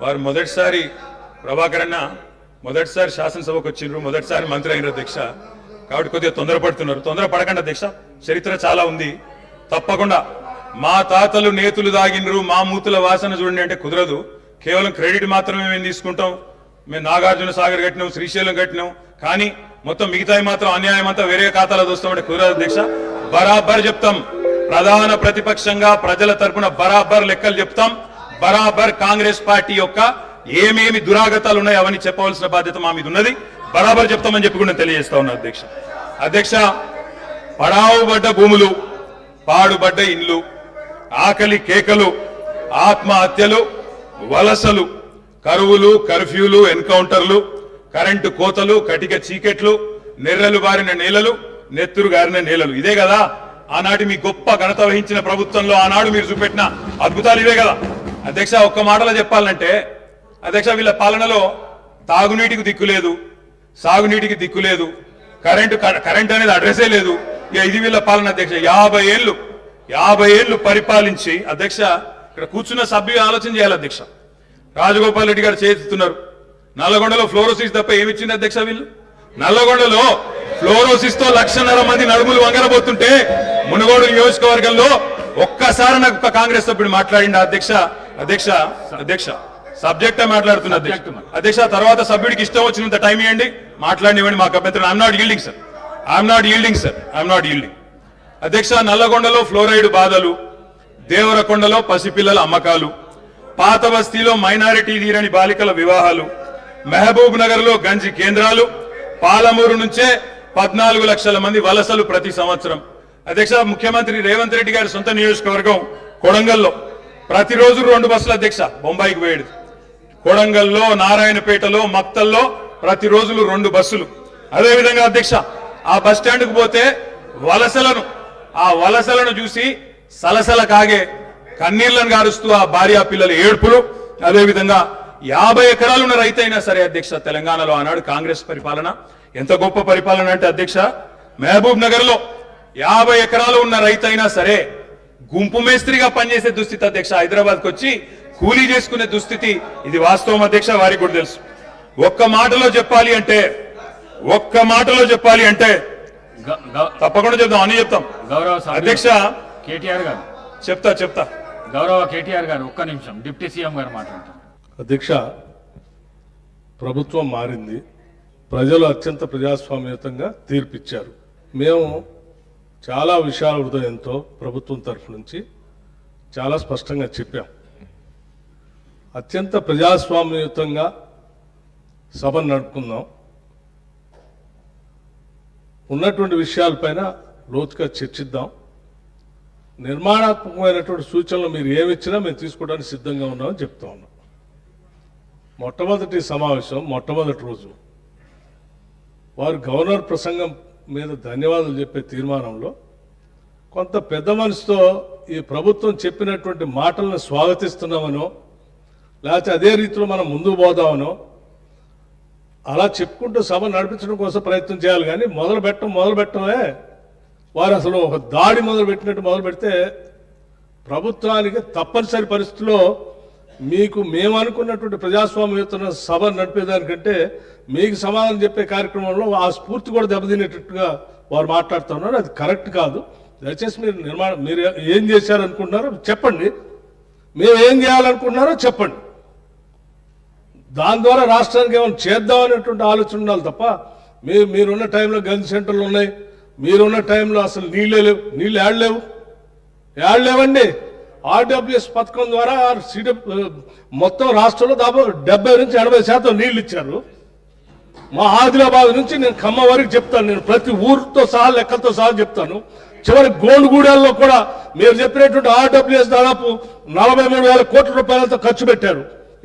వారు మొదటిసారి ప్రభాకర్ అన్న మొదటిసారి శాసనసభకు వచ్చిండ్రు, మొదటిసారి మంత్రి అయిన అధ్యక్ష. కాబట్టి కొద్దిగా తొందరపడుతున్నారు. తొందరపడకండి అధ్యక్ష, చరిత్ర చాలా ఉంది. తప్పకుండా మా తాతలు నేతులు దాగినరు, మా మూతుల వాసన చూడండి అంటే కుదరదు. కేవలం క్రెడిట్ మాత్రమే మేము తీసుకుంటాం. మేము నాగార్జున సాగర్ కట్టినాం, శ్రీశైలం కట్టినాం, కానీ మొత్తం మిగతాయి మాత్రం అన్యాయం అంతా వేరే ఖాతాలో దోస్తామంటే కుదరదు అధ్యక్ష. బరాబర్ చెప్తాం, ప్రధాన ప్రతిపక్షంగా ప్రజల తరపున బరాబర్ లెక్కలు చెప్తాం. బరాబర్ కాంగ్రెస్ పార్టీ యొక్క ఏమేమి దురాగతాలు ఉన్నాయో అవన్నీ చెప్పవలసిన బాధ్యత మా మీద ఉన్నది. బరాబర్ చెప్తామని చెప్పి కూడా తెలియజేస్తా ఉన్నా అధ్యక్ష. అధ్యక్ష, పడావుబడ్డ భూములు, పాడుబడ్డ ఇండ్లు, ఆకలి కేకలు, ఆత్మహత్యలు, వలసలు, కరువులు, కర్ఫ్యూలు, ఎన్కౌంటర్లు, కరెంటు కోతలు, కటిక చీకెట్లు, నెర్రలు బారిన నేలలు, నెత్తురు గారిన నేలలు. ఇదే కదా ఆనాటి మీ గొప్ప ఘనత వహించిన ప్రభుత్వంలో ఆనాడు మీరు చూపెట్టిన అద్భుతాలు ఇవే కదా అధ్యక్ష. ఒక్క మాటలో చెప్పాలంటే అధ్యక్ష, వీళ్ళ పాలనలో తాగునీటికి దిక్కు లేదు, సాగునీటికి దిక్కు లేదు, కరెంట్ అనేది అడ్రసే లేదు. ఇక ఇది వీళ్ళ పాలన అధ్యక్ష. 50 ఏళ్లు పరిపాలించి అధ్యక్ష, ఇక్కడ కూర్చున్న సభ్యులు ఆలోచన చేయాలి అధ్యక్ష. రాజగోపాల్ రెడ్డి గారు చేస్తున్నారు. నల్లగొండలో ఫ్లోరోసిస్ తప్ప ఏమిచ్చింది అధ్యక్ష వీళ్ళు? నల్లగొండలో ఫ్లోరోసిస్ తో 1,50,000 మంది నడుములు వంగరబోతుంటే మునుగోడు నియోజకవర్గంలో ఒక్కసారి నాకు ఒక కాంగ్రెస్ సభ్యుడు మాట్లాడింది అధ్యక్ష. అధ్యక్ష సబ్జెక్టే మాట్లాడుతున్నా అధ్యక్ష. తర్వాత సభ్యుడికి ఇష్టం వచ్చినంత టైం ఇవ్వండి, మాట్లాడినివ్వండి, మాకు అభ్యంతరం. I'm not yielding sir. అధ్యక్ష, నల్లగొండలో ఫ్లోరైడ్ బాధలు, దేవరకొండలో పసిపిల్లల అమ్మకాలు, పాత బస్తీలో మైనారిటీ తీరని బాలికల వివాహాలు, మహబూబ్ నగర్ లో గంజి కేంద్రాలు, పాలమూరు నుంచే 14 లక్షల మంది వలసలు ప్రతి సంవత్సరం. అధ్యక్ష, ముఖ్యమంత్రి రేవంత్ రెడ్డి గారి సొంత నియోజకవర్గం కొడంగల్లో ప్రతిరోజు 2 బస్సులు అధ్యక్ష బొంబాయికి పోయేది. కొడంగల్లో, నారాయణపేటలో, మక్తల్లో ప్రతిరోజు 2 బస్సులు. అదేవిధంగా అధ్యక్ష, ఆ బస్ స్టాండ్ కు పోతే వలసలను చూసి సలసల కాగే కన్నీళ్లను గారుస్తూ ఆ భార్యా పిల్లల ఏడ్పులు. అదేవిధంగా 50 ఎకరాలు ఉన్న రైతైనా సరే అధ్యక్ష, తెలంగాణలో ఆనాడు కాంగ్రెస్ పరిపాలన ఎంత గొప్ప పరిపాలన అంటే అధ్యక్ష, మహబూబ్ నగర్ లో 50 ఎకరాలు ఉన్న రైతైనా సరే గుంపు మేస్త్రిగా పనిచేసే దుస్థితి అధ్యక్ష. హైదరాబాద్కి వచ్చి కూలీ చేసుకునే దుస్థితి. ఇది వాస్తవం అధ్యక్ష, వారికి కూడా తెలుసు. ఒక్క మాటలో చెప్పాలి అంటే తప్పకుండా చెప్తాం అని చెప్తాం. గౌరవ అధ్యక్ష కేటీఆర్ గారు చెప్తా. గౌరవ కేటీఆర్ గారు ఒక్క నిమిషం, డిప్యూటీ సీఎం గారు మాట్లాడతారు. అధ్యక్ష, ప్రభుత్వం మారింది, ప్రజలు అత్యంత ప్రజాస్వామ్యతంగా తీర్పిచ్చారు. మేము చాలా విశాల హృదయంతో ప్రభుత్వం తరఫు నుంచి చాలా స్పష్టంగా చెప్పాం. అత్యంత ప్రజాస్వామ్యయుతంగా సభను నడుపుకుందాం, ఉన్నటువంటి విషయాలపైన లోతుగా చర్చిద్దాం, నిర్మాణాత్మకమైనటువంటి సూచనలు మీరు ఏమిచ్చినా మేము తీసుకోవడానికి సిద్ధంగా ఉన్నామని చెప్తా ఉన్నాం. మొట్టమొదటి సమావేశం, మొట్టమొదటి రోజు వారు గవర్నర్ ప్రసంగం మీద ధన్యవాదాలు చెప్పే తీర్మానంలో కొంత పెద్ద మనసుతో ఈ ప్రభుత్వం చెప్పినటువంటి మాటలను స్వాగతిస్తున్నామనో, లేకపోతే అదే రీతిలో మనం ముందుకు పోదామనో అలా చెప్పుకుంటూ సభ నడిపించడం కోసం ప్రయత్నం చేయాలి. కానీ మొదలు పెట్టడమే వారు అసలు ఒక దాడి మొదలుపెట్టినట్టు మొదలు పెడితే ప్రభుత్వానికి తప్పనిసరి పరిస్థితిలో మీకు మేము అనుకున్నటువంటి ప్రజాస్వామ్యయుత సభ నడిపేదానికంటే మీకు సమాధానం చెప్పే కార్యక్రమంలో ఆ స్ఫూర్తి కూడా దెబ్బతినేటట్టుగా వారు మాట్లాడుతున్నారు. అది కరెక్ట్ కాదు. దయచేసి మీరు ఏం చేశారనుకుంటున్నారో చెప్పండి, మేము ఏం చేయాలనుకుంటున్నారో చెప్పండి. దాని ద్వారా రాష్ట్రానికి ఏమైనా చేద్దామనేటువంటి ఆలోచన ఉండాలి తప్ప మీరున్న టైంలో గన్ సెంటర్లు ఉన్నాయి, మీరున్న టైంలో అసలు నీళ్ళే లేవు. నీళ్ళు ఏడలేవండి. ఆర్డబ్ల్యూఎస్ పథకం ద్వారా మొత్తం రాష్ట్రంలో దాదాపు 70 నుంచి 80% నీళ్లు ఇచ్చారు. మా ఆదిలాబాద్ నుంచి నేను ఖమ్మం వరకు చెప్తాను, నేను ప్రతి ఊరితో సహా లెక్కలతో సహా చెప్తాను. చివరి గోండుగూడెల్లో కూడా మీరు చెప్పినటువంటి ఆర్డబ్ల్యూఎస్ దాదాపు 43,000 కోట్ల రూపాయలతో ఖర్చు పెట్టారు.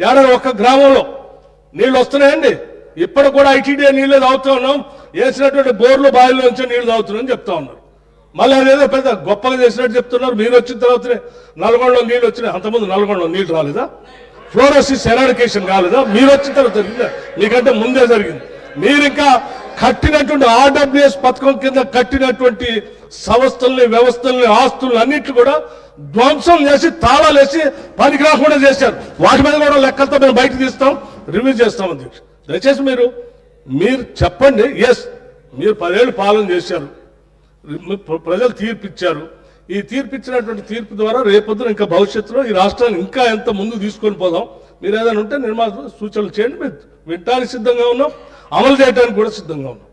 ఏడాది ఒక్క గ్రామంలో నీళ్లు వస్తున్నాయండి. ఇప్పుడు కూడా ఐటీడీ నీళ్లు తాగుతూ ఉన్నాం, వేసినటువంటి బోర్లు బావిల నుంచి నీళ్లు తాగుతున్నాం చెప్తా ఉన్నారు. మళ్ళీ అదేదో పెద్ద గొప్పగా చేసినట్టు చెప్తున్నారు. మీరు వచ్చిన తర్వాతనే నల్గొండలో నీళ్ళు వచ్చినాయి, అంతకుముందు నల్గొండలో నీళ్లు రాలేదా? ఫ్లోరోసిస్ ఎరాడికేషన్ కాలేదా? మీరు వచ్చిన తర్వాత మీకంటే ముందే జరిగింది. మీరు ఇంకా కట్టినటువంటి ఆర్డబ్ల్యూఎస్ పథకం కింద కట్టినటువంటి సంస్థల్ని, వ్యవస్థల్ని, ఆస్తులను అన్నింటినీ కూడా ధ్వంసం చేసి తాళాలు వేసి పనికి రాకుండా చేశారు. వాటి మీద కూడా లెక్కలతో మేము బయటకు తీస్తాం, రివ్యూ చేస్తాం అధ్యక్ష. దయచేసి మీరు చెప్పండి. ఎస్, మీరు 10 ఏళ్ళు పాలన చేశారు, ప్రజలు తీర్పిచ్చారు. ఈ తీర్పిచ్చినటువంటి తీర్పు ద్వారా రేపొద్దున ఇంకా భవిష్యత్తులో ఈ రాష్ట్రాన్ని ఇంకా ఎంత ముందు తీసుకొని పోదాం. మీరు ఏదైనా ఉంటే నిర్మాణ సూచనలు చేయండి. మేము వినడానికి సిద్ధంగా ఉన్నాం, అమలు చేయడానికి కూడా సిద్ధంగా ఉన్నాం.